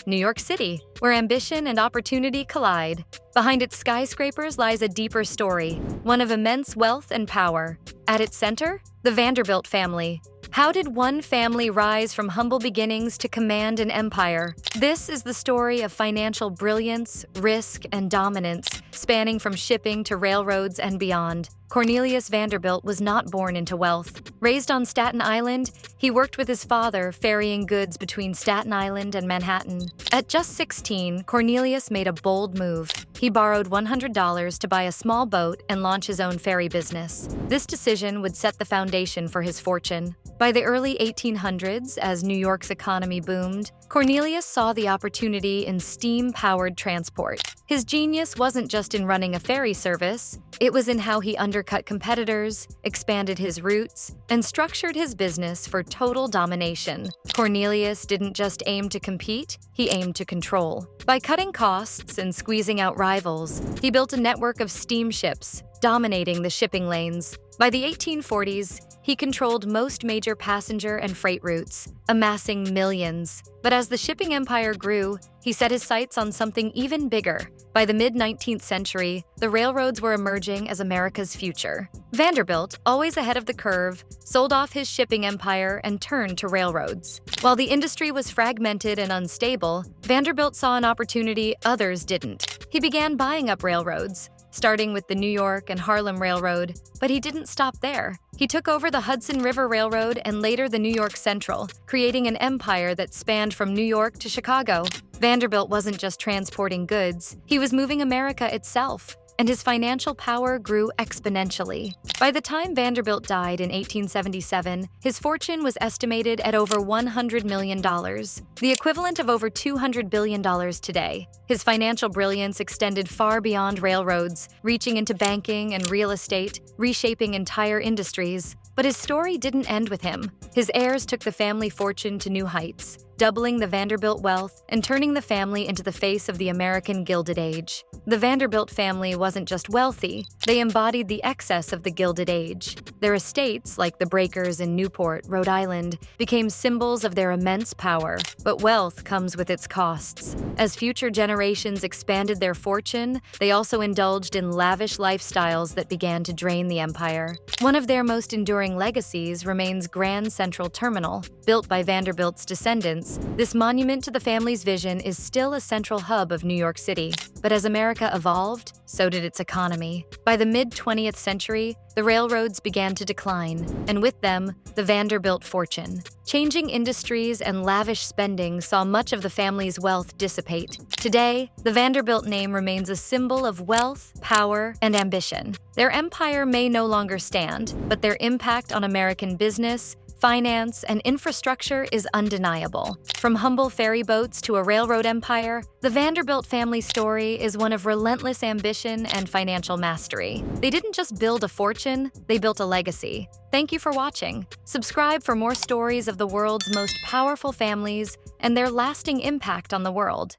New York City, where ambition and opportunity collide. Behind its skyscrapers lies a deeper story, one of immense wealth and power. At its center, the Vanderbilt family. How did one family rise from humble beginnings to command an empire? This is the story of financial brilliance, risk, and dominance, spanning from shipping to railroads and beyond. Cornelius Vanderbilt was not born into wealth. Raised on Staten Island, he worked with his father ferrying goods between Staten Island and Manhattan. At just 16, Cornelius made a bold move. He borrowed $100 to buy a small boat and launch his own ferry business. This decision would set the foundation for his fortune. By the early 1800s, as New York's economy boomed, Cornelius saw the opportunity in steam-powered transport. His genius wasn't just in running a ferry service, it was in how he undercut competitors, expanded his routes, and structured his business for total domination. Cornelius didn't just aim to compete, he aimed to control. By cutting costs and squeezing out rivals, he built a network of steamships, dominating the shipping lanes. By the 1840s, he controlled most major passenger and freight routes, amassing millions. But as the shipping empire grew, he set his sights on something even bigger. By the mid-19th century, the railroads were emerging as America's future. Vanderbilt, always ahead of the curve, sold off his shipping empire and turned to railroads. While the industry was fragmented and unstable, Vanderbilt saw an opportunity others didn't. He began buying up railroads, starting with the New York and Harlem Railroad, but he didn't stop there. He took over the Hudson River Railroad and later the New York Central, creating an empire that spanned from New York to Chicago. Vanderbilt wasn't just transporting goods, he was moving America itself, and his financial power grew exponentially. By the time Vanderbilt died in 1877, his fortune was estimated at over $100 million, the equivalent of over $200 billion today. His financial brilliance extended far beyond railroads, reaching into banking and real estate, reshaping entire industries. But his story didn't end with him. His heirs took the family fortune to new heights, doubling the Vanderbilt wealth and turning the family into the face of the American Gilded Age. The Vanderbilt family wasn't just wealthy, they embodied the excess of the Gilded Age. Their estates, like the Breakers in Newport, Rhode Island, became symbols of their immense power. But wealth comes with its costs. As future generations expanded their fortune, they also indulged in lavish lifestyles that began to drain the empire. One of their most enduring legacies remains Grand Central Terminal. Built by Vanderbilt's descendants, this monument to the family's vision is still a central hub of New York City. But as America evolved, so did its economy. By the mid-20th century, the railroads began to decline, and with them, the Vanderbilt fortune. Changing industries and lavish spending saw much of the family's wealth dissipate. Today, the Vanderbilt name remains a symbol of wealth, power, and ambition. Their empire may no longer stand, but their impact on American business, finance, and infrastructure is undeniable. From humble ferry boats to a railroad empire, the Vanderbilt family story is one of relentless ambition and financial mastery. They didn't just build a fortune, they built a legacy. Thank you for watching. Subscribe for more stories of the world's most powerful families and their lasting impact on the world.